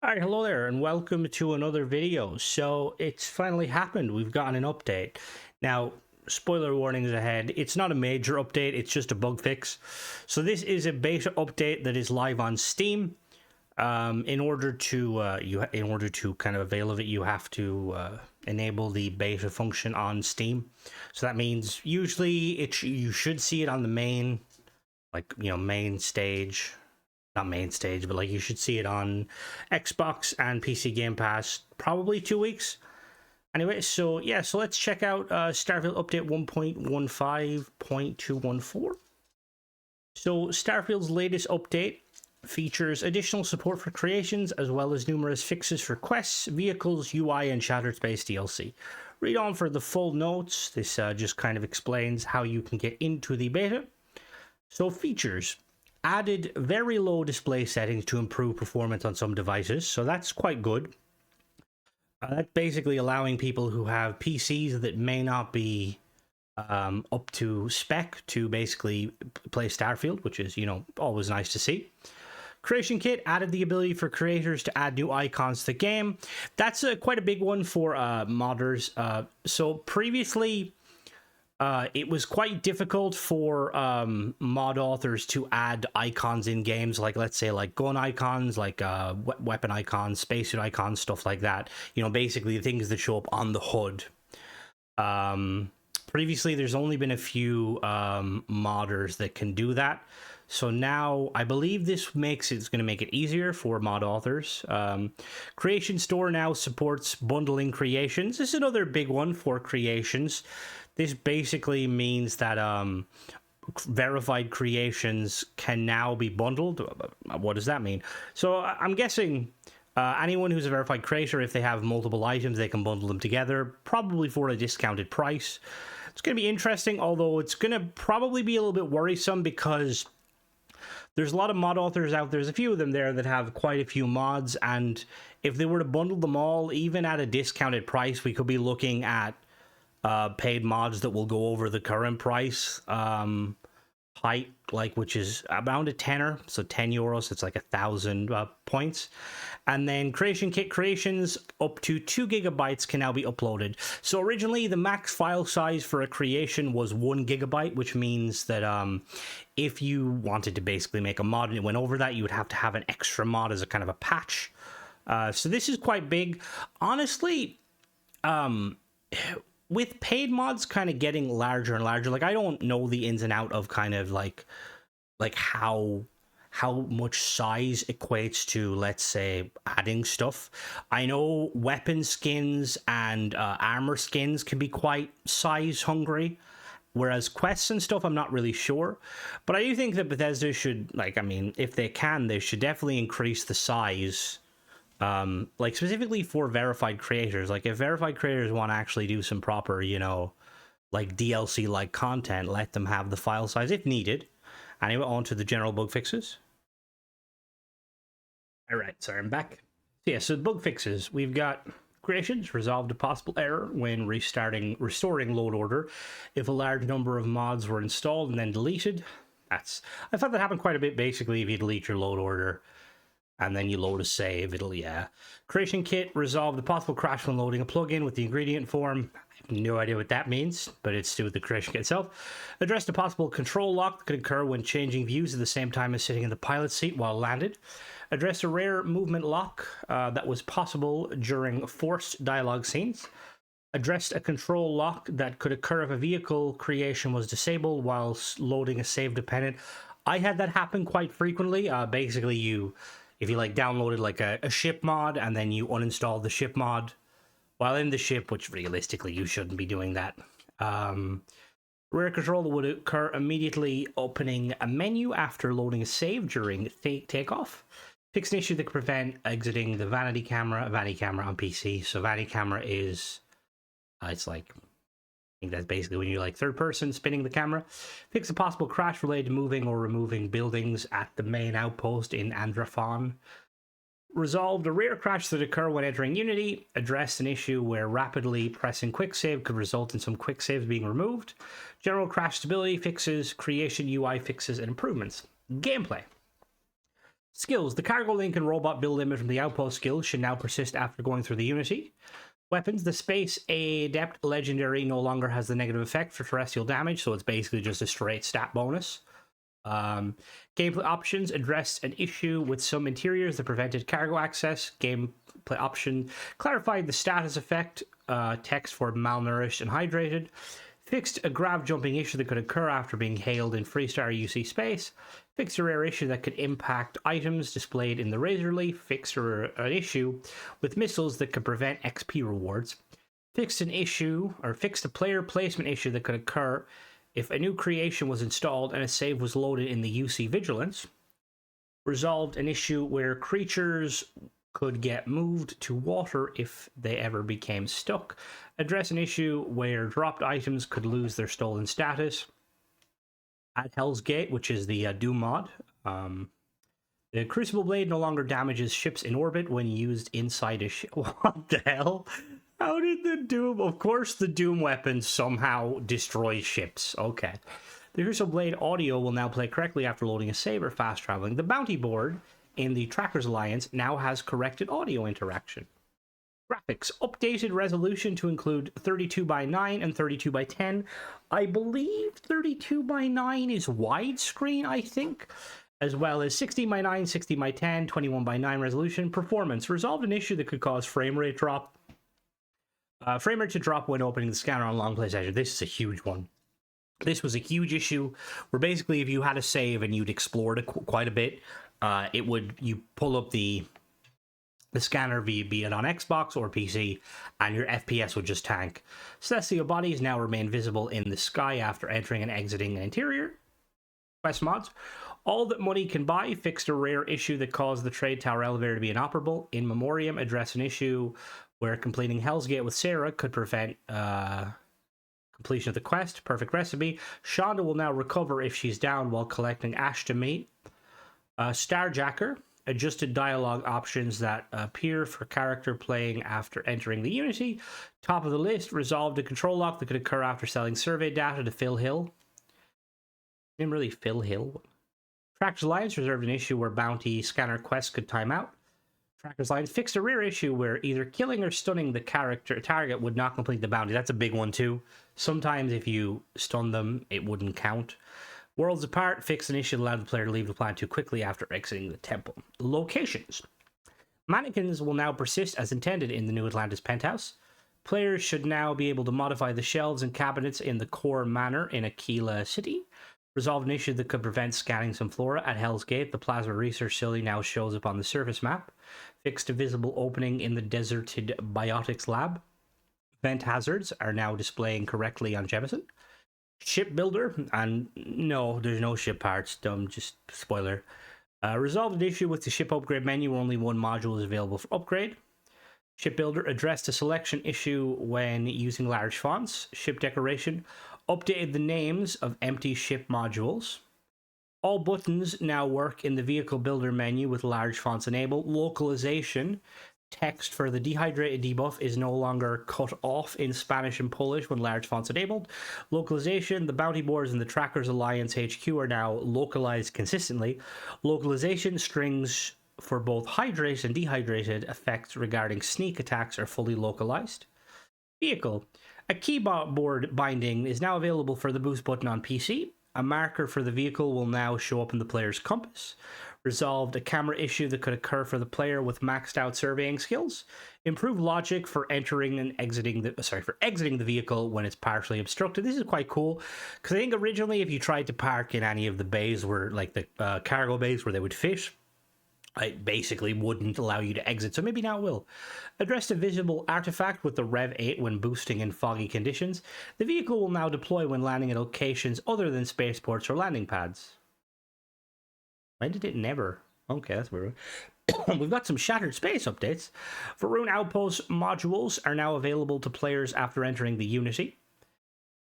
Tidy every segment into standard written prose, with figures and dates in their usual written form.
Alright, hello there, and welcome to another video. So, it's finally happened. We've gotten an update. Now, spoiler warnings ahead. It's not a major update, it's just a bug fix. So this is a beta update that is live on Steam. In order to kind of avail of it, you have to enable the beta function on Steam. So that means usually you should see it on the main, main stage. Not main stage, but like you should see it on Xbox and PC Game Pass probably 2 weeks. Anyway, so yeah, so let's check out Starfield update 1.15.214. So Starfield's latest update features additional support for creations as well as numerous fixes for quests, vehicles, UI, and Shattered Space DLC. Read on for the full notes. This just kind of explains how you can get into the beta. So features. Added very low display settings to improve performance on some devices, so that's quite good. That's basically allowing people who have PCs that may not be up to spec to basically play Starfield, which is, always nice to see. Creation Kit added the ability for creators to add new icons to the game. That's quite a big one for modders. So previously, it was quite difficult for mod authors to add icons in games, like let's say like gun icons, like weapon icons, spacesuit icons, stuff like that. Basically the things that show up on the hood. Previously, there's only been a few modders that can do that. So now I believe it's going to make it easier for mod authors. Creation Store now supports bundling creations. This is another big one for creations. This basically means that verified creations can now be bundled. What does that mean? So I'm guessing anyone who's a verified creator, if they have multiple items, they can bundle them together, probably for a discounted price. It's going to be interesting, although it's going to probably be a little bit worrisome because there's a lot of mod authors out there. There's a few of them there that have quite a few mods, and if they were to bundle them all, even at a discounted price, we could be looking at paid mods that will go over the current price height, which is around a tenner, so €10. It's like 1,000 points. And then Creation Kit creations up to 2 gigabytes can now be uploaded. So originally the max file size for a creation was 1 gigabyte, which means that if you wanted to basically make a mod and it went over that, you would have to have an extra mod as a kind of a patch. So this is quite big. Honestly, with paid mods kind of getting larger and larger, like I don't know the ins and out of kind of like how much size equates to, let's say, adding stuff. I know weapon skins and armor skins can be quite size hungry, whereas quests and stuff I'm not really sure. But I do think that Bethesda should, if they can, they should definitely increase the size. Specifically for verified creators. Like if verified creators want to actually do some proper, DLC like content, let them have the file size if needed. Anyway, on to the general bug fixes. Alright, sorry, I'm back. So the bug fixes. We've got creations resolved a possible error when restoring load order if a large number of mods were installed and then deleted. I thought that happened quite a bit. Basically, if you delete your load order and then you load a save, Creation Kit resolved the possible crash when loading a plugin with the ingredient form. I have no idea what that means, but it's to do with the Creation Kit itself. Addressed a possible control lock that could occur when changing views at the same time as sitting in the pilot seat while landed. Addressed a rare movement lock that was possible during forced dialogue scenes. Addressed a control lock that could occur if a vehicle creation was disabled while loading a save dependent. I had that happen quite frequently. Basically, if you downloaded a ship mod and then you uninstalled the ship mod while in the ship, which realistically you shouldn't be doing that. Rare control that would occur immediately opening a menu after loading a save during takeoff. Fix an issue that could prevent exiting the vanity camera on PC. So vanity camera is, I think that's basically when you're third person spinning the camera. Fix a possible crash related to moving or removing buildings at the main outpost in Andrafon. Resolved a rare crash that occur when entering Unity. Addressed an issue where rapidly pressing quick save could result in some quick saves being removed. General crash stability fixes, creation UI fixes, and improvements. Gameplay. Skills. The cargo link and robot build limit from the outpost skills should now persist after going through the Unity. Weapons. The Space Adept Legendary no longer has the negative effect for terrestrial damage, so it's basically just a straight stat bonus. Gameplay options addressed an issue with some interiors that prevented cargo access. Gameplay option clarified the status effect text for malnourished and hydrated. Fixed a grav jumping issue that could occur after being hailed in Freestar UC space. Fixed a rare issue that could impact items displayed in the Razor Leaf. Fixed an issue with missiles that could prevent XP rewards. Fixed a player placement issue that could occur if a new creation was installed and a save was loaded in the UC Vigilance. Resolved an issue where creatures could get moved to water if they ever became stuck. Address an issue where dropped items could lose their stolen status. At Hell's Gate, which is the Doom mod, the Crucible Blade no longer damages ships in orbit when used inside a ship. What the hell? How did the Doom... Of course the Doom weapon somehow destroys ships. Okay. The Crucible Blade audio will now play correctly after loading a save or fast traveling. The bounty board in the Trackers Alliance now has corrected audio interaction. Graphics. Updated resolution to include 32:9 and 32:10. I believe 32:9 is widescreen, I think. As well as 16:9, 60:10, 21:9 resolution. Performance. Resolved an issue that could cause frame rate drop. Frame rate to drop when opening the scanner on long play session. This is a huge one. This was a huge issue where basically if you had a save and you'd explored it quite a bit, you pull up the scanner, be it on Xbox or PC, and your FPS would just tank. Celestial bodies now remain visible in the sky after entering and exiting an interior. Quest mods. All that money can buy fixed a rare issue that caused the trade tower elevator to be inoperable. In Memoriam, address an issue where completing Hell's Gate with Sarah could prevent completion of the quest. Perfect recipe. Shonda will now recover if she's down while collecting ash to meat. Starjacker. Adjusted dialogue options that appear for character playing after entering the Unity. Top of the list, resolved a control lock that could occur after selling survey data to Phil Hill. Didn't really Phil Hill. Trackers Alliance reserved an issue where bounty scanner quests could time out. Trackers Alliance fixed a rare issue where either killing or stunning the target would not complete the bounty. That's a big one too. Sometimes if you stun them, it wouldn't count. Worlds Apart fixed an issue that allowed the player to leave the planet too quickly after exiting the temple. Locations. Mannequins will now persist as intended in the New Atlantis penthouse. Players should now be able to modify the shelves and cabinets in the core manor in Aquila City. Resolved an issue that could prevent scanning some flora at Hell's Gate. The Plasma Research Facility now shows up on the surface map. Fixed a visible opening in the deserted biotics lab. Vent hazards are now displaying correctly on Jemison. Shipbuilder, and no, there's no ship parts, just spoiler. Resolved an issue with the ship upgrade menu where only one module is available for upgrade. Shipbuilder addressed a selection issue when using large fonts. Ship decoration updated the names of empty ship modules. All buttons now work in the vehicle builder menu with large fonts enabled. Localization. Text for the dehydrated debuff is no longer cut off in Spanish and Polish when large fonts enabled. Localization, the bounty boards in the Trackers Alliance HQ are now localized consistently. Localization strings for both hydrated and dehydrated effects regarding sneak attacks are fully localized. Vehicle. A keyboard binding is now available for the boost button on PC. A marker for the vehicle will now show up in the player's compass. Resolved a camera issue that could occur for the player with maxed out surveying skills. Improved logic for entering and exiting the vehicle when it's partially obstructed. This is quite cool because I think originally if you tried to park in any of the bays where like the cargo bays where they would fit, it basically wouldn't allow you to exit, so maybe now it will. Addressed a visible artifact with the Rev 8 when boosting in foggy conditions. The vehicle will now deploy when landing at locations other than spaceports or landing pads. Why did it never? Okay, that's weird. We've got some Shattered Space updates. Varun Outpost modules are now available to players after entering the Unity.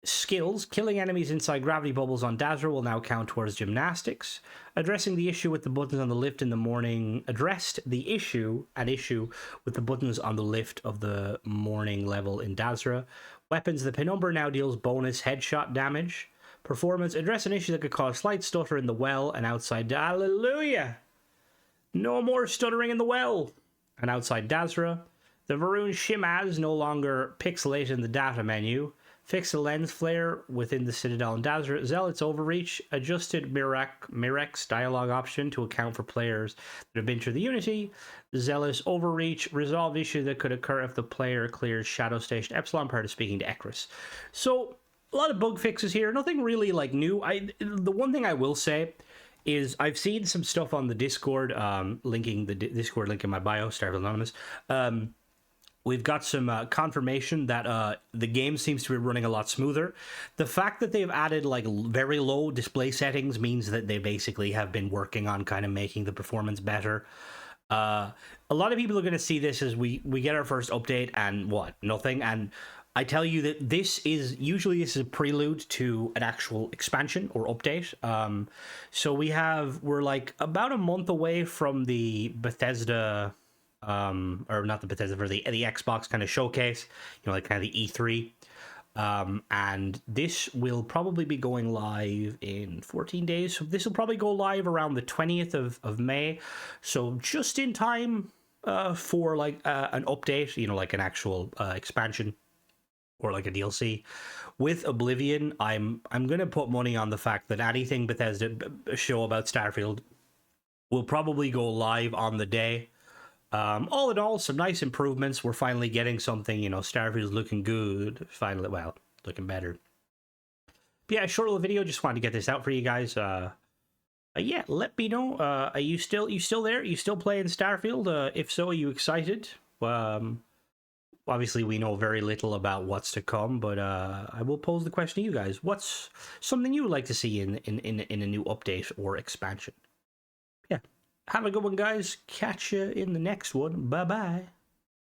Skills. Killing enemies inside gravity bubbles on Dazra will now count towards gymnastics. Addressing the issue with the buttons on the lift in the morning. Addressed an issue with the buttons on the lift of the morning level in Dazra. Weapons. The Penumbra now deals bonus headshot damage. Performance. Address an issue that could cause slight stutter in the well and outside. Hallelujah! No more stuttering in the well. And outside Dazra, the Varun Shimaz no longer pixelated in the data menu. Fix the lens flare within the Citadel and Dazra. Zealot's Overreach adjusted Mirek's dialogue option to account for players that have been through the Unity. Zealous Overreach resolved issue that could occur if the player clears Shadow Station Epsilon prior to speaking to Ekris. So a lot of bug fixes here. Nothing really like new. The one thing I will say is I've seen some stuff on the Discord, linking the Discord link in my bio, Starfield Anonymous. We've got some confirmation that the game seems to be running a lot smoother. The fact that they've added like very low display settings means that they basically have been working on kind of making the performance better. A lot of people are going to see this as we get our first update and what? Nothing. And I tell you that this is a prelude to an actual expansion or update. So we're like about a month away from the Bethesda, or not the Bethesda, for the Xbox kind of showcase, like kind of the E3. And this will probably be going live in 14 days. So this will probably go live around the 20th of May. So just in time for like an update, like an actual expansion or like a DLC. With Oblivion, I'm going to put money on the fact that anything Bethesda show about Starfield will probably go live on the day. All in all, some nice improvements. We're finally getting something, Starfield's looking good. Finally, well, looking better. But yeah, short little video. Just wanted to get this out for you guys. Yeah, let me know. Are you still there? Are you still playing Starfield? If so, are you excited? Obviously, we know very little about what's to come, but I will pose the question to you guys. What's something you would like to see in a new update or expansion? Yeah. Have a good one, guys. Catch you in the next one. Bye-bye.